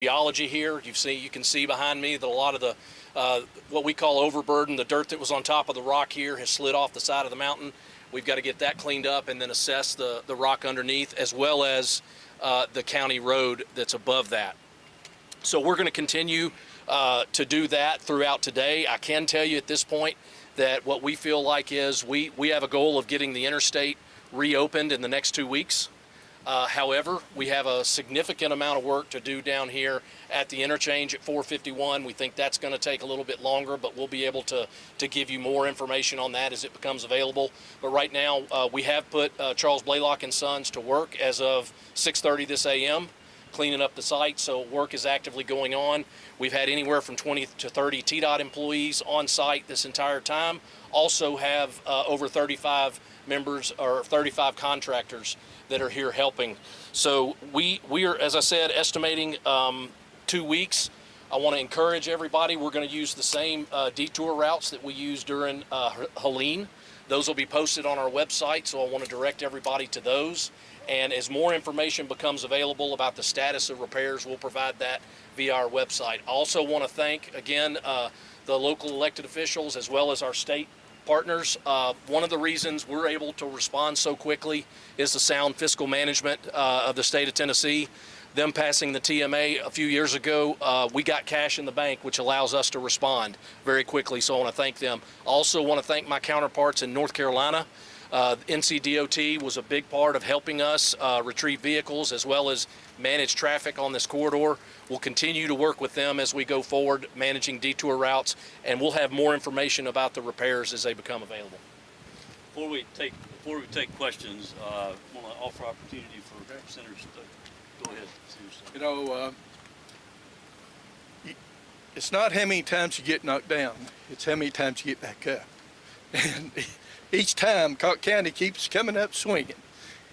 geology here. You can see behind me that a lot of the what we call overburden, the dirt that was on top of the rock here, has slid off the side of the mountain. We've got to get that cleaned up and then assess the rock underneath, as well as the county road that's above that. So we're going to continue to do that throughout today. I can tell you at this point that what we feel like is we have a goal of getting the interstate reopened in the next 2 weeks. However, we have a significant amount of work to do down here at the interchange at 451. We think that's going to take a little bit longer, but we'll be able to give you more information on that as it becomes available. But right now, we have put Charles Blaylock and Sons to work as of 6:30 this a.m. cleaning up the site, so work is actively going on. We've had anywhere from 20 to 30 TDOT employees on site this entire time. Also have over 35 members or 35 contractors that are here helping. So we are, as I said, estimating 2 weeks. I want to encourage everybody. We're going to use the same detour routes that we used during Helene. Those will be posted on our website, so I want to direct everybody to those. And as more information becomes available about the status of repairs, we'll provide that via our website. I also want to thank, again, the local elected officials as well as our state partners. One of the reasons we're able to respond so quickly is the sound fiscal management of the state of Tennessee. Them passing the TMA a few years ago, we got cash in the bank, which allows us to respond very quickly, so I want to thank them. I also want to thank my counterparts in North Carolina. NCDOT was a big part of helping us retrieve vehicles as well as manage traffic on this corridor. We'll continue to work with them as we go forward, managing detour routes, and we'll have more information about the repairs as they become available. Before we take questions, I want to offer opportunity for Senators to go ahead. You know, it's not how many times you get knocked down, it's how many times you get back up. And each time, Cocke County keeps coming up swinging,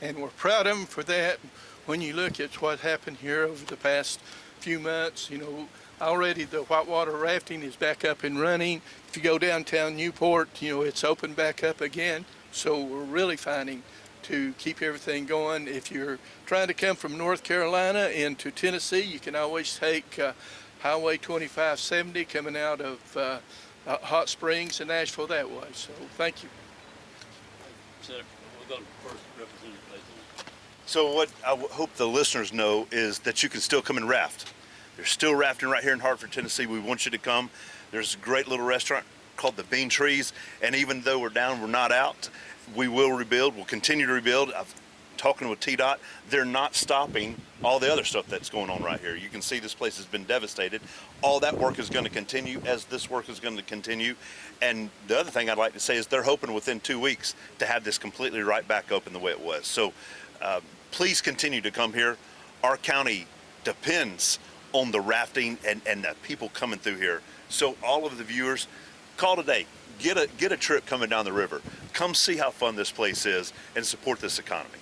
and we're proud of them for that. When you look at what happened here over the past few months, you know, already the whitewater rafting is back up and running. If you go downtown Newport, you know, it's opened back up again. So we're really fighting to keep everything going. If you're trying to come from North Carolina into Tennessee, you can always take Highway 2570 coming out of Hot Springs and Nashville that way. So thank you. Senator, we'll go first, Representative Clayton. So what I hope the listeners know is that you can still come and raft. There's still rafting right here in Hartford, Tennessee. We want you to come. There's a great little restaurant called the Bean Trees, and even though we're down, we're not out. We will rebuild. We'll continue to rebuild. I'm talking with TDOT. They're not stopping all the other stuff that's going on right here. You can see this place has been devastated. All that work is going to continue as this work is going to continue. And the other thing I'd like to say is they're hoping within 2 weeks to have this completely right back open the way it was. So please continue to come here. Our county depends on the rafting and the people coming through here. So all of the viewers, call today. Get a trip coming down the river. Come see how fun this place is and support this economy.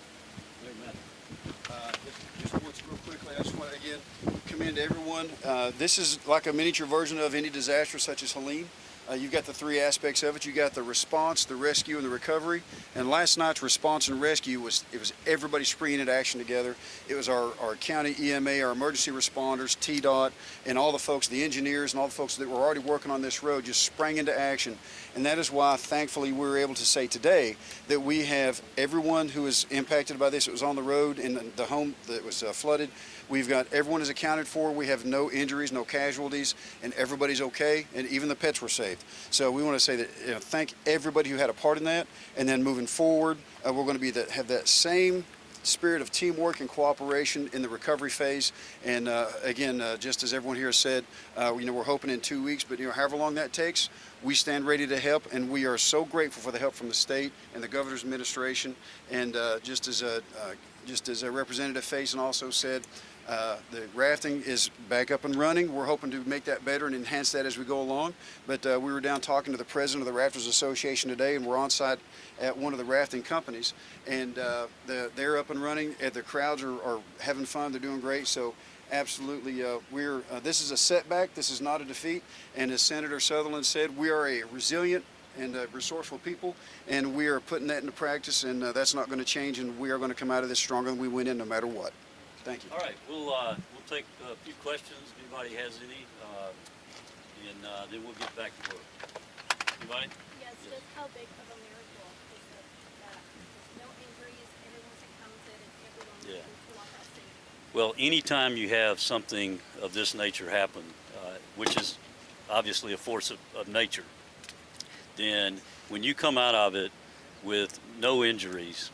Just once real quickly, I just want to again commend everyone. This is like a miniature version of any disaster such as Helene. You've got the three aspects of it. You got the response, the rescue, and the recovery. And last night's response and rescue was everybody springing into action together. It was our county EMA, our emergency responders, TDOT, and all the folks, the engineers, and all the folks that were already working on this road just sprang into action. And that is why, thankfully, we were able to say today that we have everyone who is impacted by this. It was on the road in the home that was flooded. We've got everyone is accounted for. We have no injuries, no casualties, and everybody's okay, and even the pets were saved. So we want to say that, you know, thank everybody who had a part in that, and then moving forward, we're going to have that same spirit of teamwork and cooperation in the recovery phase. And again, just as everyone here has said, you know, we're hoping in 2 weeks, but you know, however long that takes, we stand ready to help, and we are so grateful for the help from the state and the governor's administration. And just as a Representative Faison also said, the rafting is back up and running. We're hoping to make that better and enhance that as we go along. But we were down talking to the president of the Rafters Association today, and we're on site at one of the rafting companies. And they're up and running, and the crowds are having fun. They're doing great. So absolutely, this is a setback. This is not a defeat. And as Senator Sutherland said, we are a resilient and resourceful people, and we are putting that into practice, and that's not going to change, and we are going to come out of this stronger than we went in no matter what. Thank you. All right, we'll take a few questions, if anybody has any, and then we'll get back to work. Anybody? Yes, just how big of a miracle is it that there's no injuries, everyone's accounted, and everyone was Yeah. able to walk out safe? Well, anytime you have something of this nature happen, which is obviously a force of nature, then when you come out of it with no injuries,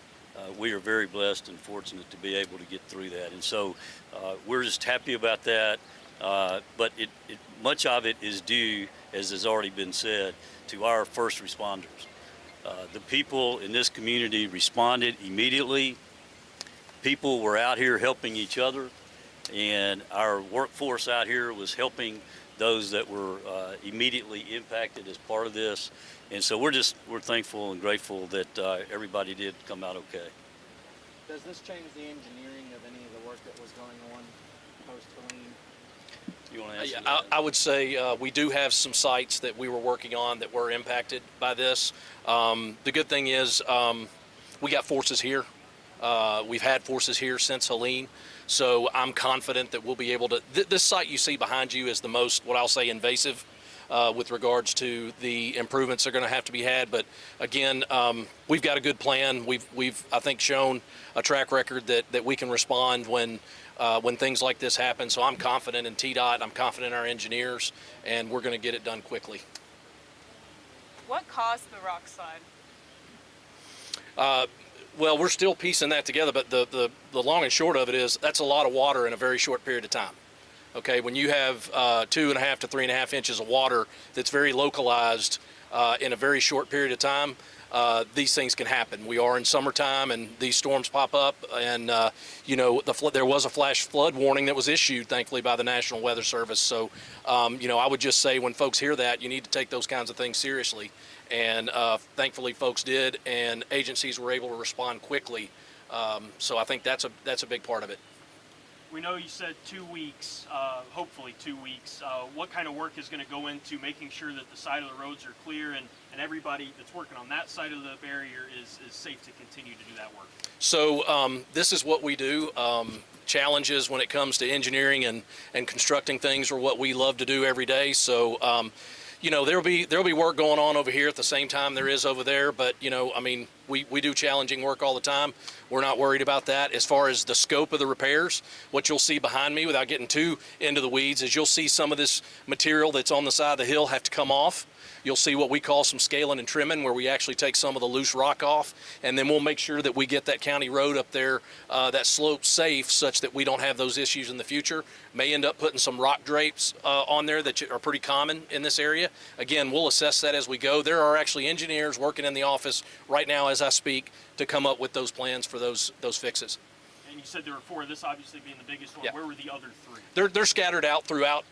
we are very blessed and fortunate to be able to get through that. And so we're just happy about that. But much of it is due, as has already been said, to our first responders. The people in this community responded immediately. People were out here helping each other, and our workforce out here was helping those that were immediately impacted as part of this. And so we're thankful and grateful that everybody did come out okay. Does this change the engineering of any of the work that was going on post-Helene? You want to answer Yeah, that? I would say we do have some sites that we were working on that were impacted by this. The good thing is we got forces here. We've had forces here since Helene, so I'm confident that we'll be able to. This site you see behind you is the most, what I'll say, invasive with regards to the improvements that are going to have to be had. But again, we've got a good plan. We've I think shown a track record that we can respond when things like this happen. So I'm confident in TDOT. I'm confident in our engineers, and we're going to get it done quickly. What caused the rock slide? Well, we're still piecing that together, but the long and short of it is that's a lot of water in a very short period of time. Okay, when you have 2.5 to 3.5 inches of water that's very localized in a very short period of time, these things can happen. We are in summertime, and these storms pop up, and you know, there was a flash flood warning that was issued, thankfully, by the National Weather Service. So, you know, I would just say when folks hear that, you need to take those kinds of things seriously. And thankfully, folks did, and agencies were able to respond quickly. So I think that's a big part of it. We know you said 2 weeks, hopefully 2 weeks. What kind of work is going to go into making sure that the side of the roads are clear and everybody that's working on that side of the barrier is safe to continue to do that work? So this is what we do. Challenges when it comes to engineering and constructing things are what we love to do every day. So you know, there'll be work going on over here at the same time there is over there, but you know, I mean, we do challenging work all the time. We're not worried about that. As far as the scope of the repairs, what you'll see behind me, without getting too into the weeds, is you'll see some of this material that's on the side of the hill have to come off. You'll see what we call some scaling and trimming, where we actually take some of the loose rock off, and then we'll make sure that we get that county road up there, that slope safe, such that we don't have those issues in the future. May end up putting some rock drapes on there that are pretty common in this area. Again, we'll assess that as we go. There are actually engineers working in the office right now as I speak to come up with those plans for those fixes. And you said there were 4, this obviously being the biggest one. Yeah. Where were the other 3? They're scattered out throughout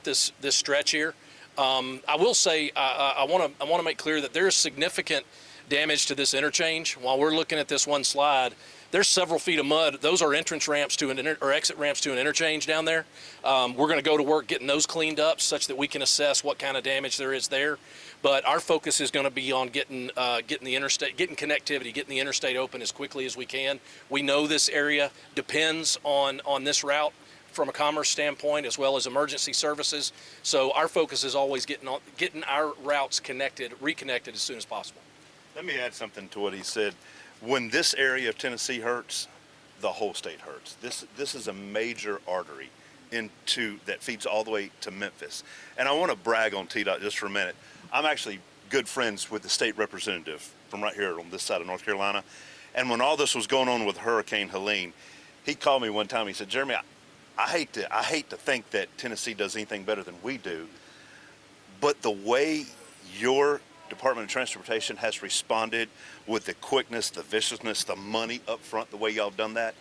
this stretch here. I will say I want to make clear that there is significant damage to this interchange. While we're looking at this one slide, there's several feet of mud. Those are entrance ramps to or exit ramps to an interchange down there. We're going to go to work getting those cleaned up such that we can assess what kind of damage there is there. But our focus is going to be on getting the interstate, getting connectivity, getting the interstate open as quickly as we can. We know this area depends on this route from a commerce standpoint, as well as emergency services. So our focus is always getting our routes reconnected as soon as possible. Let me add something to what he said. When this area of Tennessee hurts, the whole state hurts. This is a major artery that feeds all the way to Memphis. And I want to brag on TDOT just for a minute. I'm actually good friends with the state representative from right here on this side of North Carolina. And when all this was going on with Hurricane Helene, he called me one time. He said, Jeremy, I hate to think that Tennessee does anything better than we do, but the way your Department of Transportation has responded with the quickness, the viciousness, the money up front, the way y'all done that,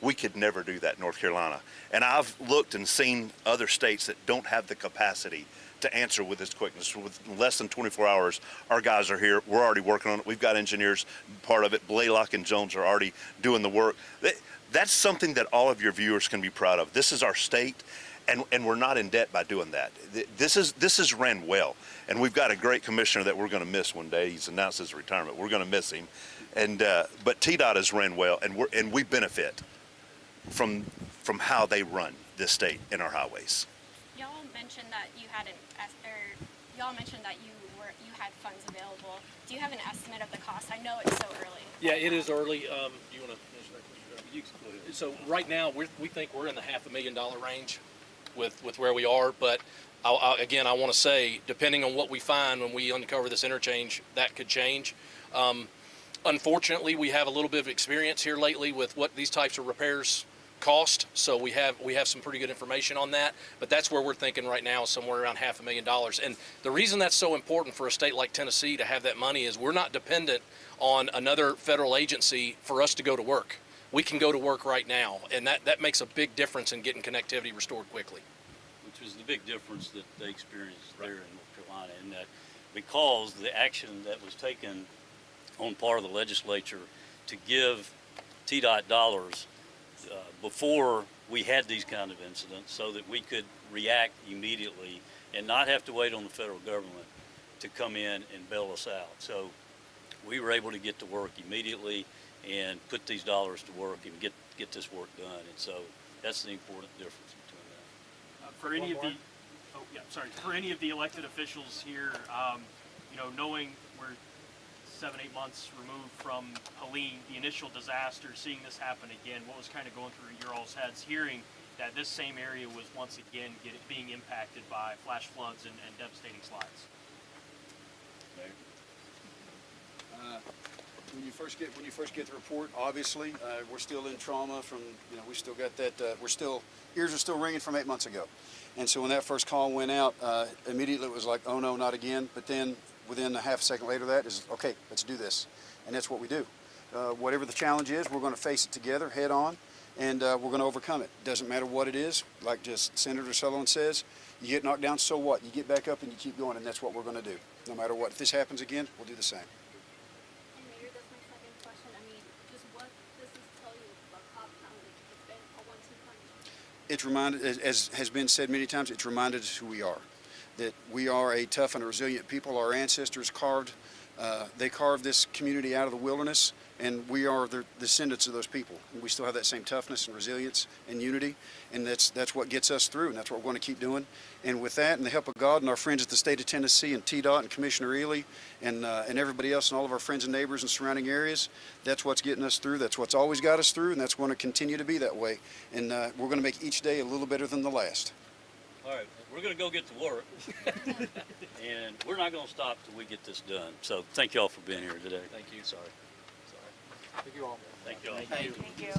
we could never do that in North Carolina. And I've looked and seen other states that don't have the capacity to answer with this quickness. With less than 24 hours, our guys are here. We're already working on it. We've got engineers, part of it. Blaylock and Jones are already doing the work. That's something that all of your viewers can be proud of. This is our state, and we're not in debt by doing that. This is ran well, and we've got a great commissioner that we're going to miss one day. He's announced his retirement. We're going to miss him, but TDOT has ran well, and we benefit from how they run this state and our highways. Y'all mentioned that you had y'all mentioned that you had funds available. Do you have an estimate of the cost? I know it's so early. Yeah, it is early. Do you want to answer that question? You can go ahead. So right now, we think we're in the $500,000 range with where we are. But again, I want to say, depending on what we find when we uncover this interchange, that could change. Unfortunately, we have a little bit of experience here lately with what these types of repairs cost. So we have some pretty good information on that. But that's where we're thinking right now, somewhere around $500,000. And the reason that's so important for a state like Tennessee to have that money is we're not dependent on another federal agency for us to go to work. We can go to work right now, and that makes a big difference in getting connectivity restored quickly. Which was the big difference that they experienced there in North Carolina, and that because the action that was taken on part of the legislature to give TDOT dollars before we had these kind of incidents so that we could react immediately and not have to wait on the federal government to come in and bail us out. So we were able to get to work immediately and put these dollars to work and get this work done. And so that's the important difference between that. For any of the, for any of the elected officials here, knowing we're 7-8 months removed from Helene, the initial disaster, seeing this happen again, what was kind of going through your all's heads, hearing that this same area was once again being impacted by flash floods and devastating slides? When you first get the report, obviously we're still in trauma from, we still got that, ears are still ringing from 8 months ago. And so when that first call went out, immediately it was like, oh no, not again. But then within a half a second later, that is, okay, let's do this. And that's what we do. Whatever the challenge is, we're going to face it together head on, and we're going to overcome it. Doesn't matter what it is. Like just Senator Sullivan says, you get knocked down, so what? You get back up and you keep going, and that's what we're going to do. No matter what. If this happens again, we'll do the same. And Mayor, that's my second question. I mean, just what does this tell you about Cocke County? It's been a one-two punch. It's reminded, as has been said many times, it's reminded us who we are. That we are a tough and a resilient people. Our ancestors carved this community out of the wilderness, and we are the descendants of those people. And we still have that same toughness and resilience and unity, and that's what gets us through, and that's what we're going to keep doing. And with that, and the help of God and our friends at the state of Tennessee and TDOT and Commissioner Ely and everybody else and all of our friends and neighbors in surrounding areas, that's what's getting us through. That's what's always got us through, and that's going to continue to be that way. And we're going to make each day a little better than the last. All right, we're going to go get to work, and we're not going to stop till we get this done. So thank you all for being here today. Thank you. Sorry. Thank you all. Thank you all. Thank you.